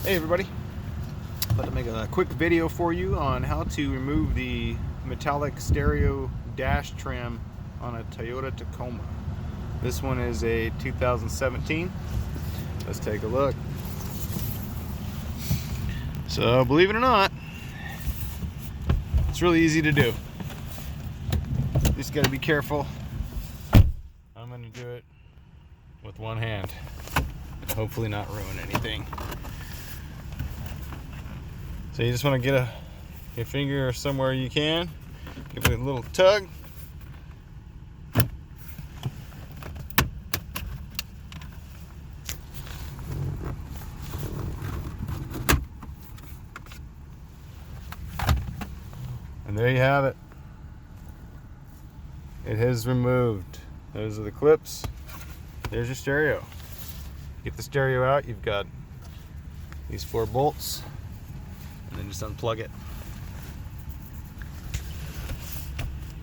Hey everybody, about to make a quick video for you on how to remove the metallic stereo dash trim on a Toyota Tacoma. This one is a 2017. Let's take a look. So believe it or not, it's really easy to do. Just got to be careful. I'm going to do it with one hand and hopefully not ruin anything. So you just want to get your finger somewhere you can, give it a little tug. And there you have it. It has removed. Those are the clips. There's your stereo. Get the stereo out, you've got these 4 bolts. And then just unplug it.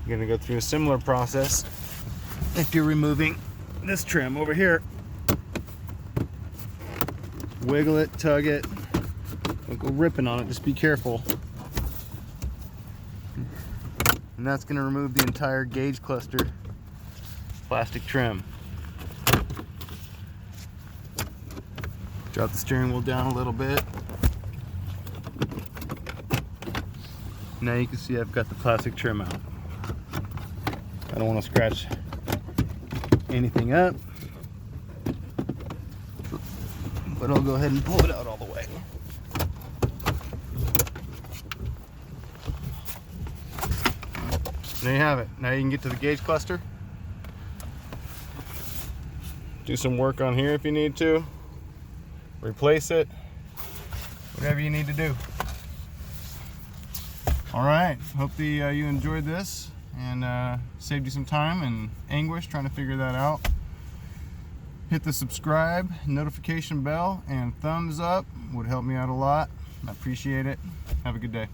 You're going to go through a similar process if you're removing this trim over here. Wiggle it, tug it. Don't go ripping on it, just be careful. And that's going to remove the entire gauge cluster plastic trim. Drop the steering wheel down a little bit. Now you can see I've got the plastic trim out. I don't want to scratch anything up, but I'll go ahead and pull it out all the way. There you have it. Now you can get to the gauge cluster. Do some work on here if you need to. Replace it. Whatever you need to do. Alright, hope you enjoyed this and saved you some time and anguish trying to figure that out. Hit the subscribe, notification bell, and thumbs up would help me out a lot. I appreciate it. Have a good day.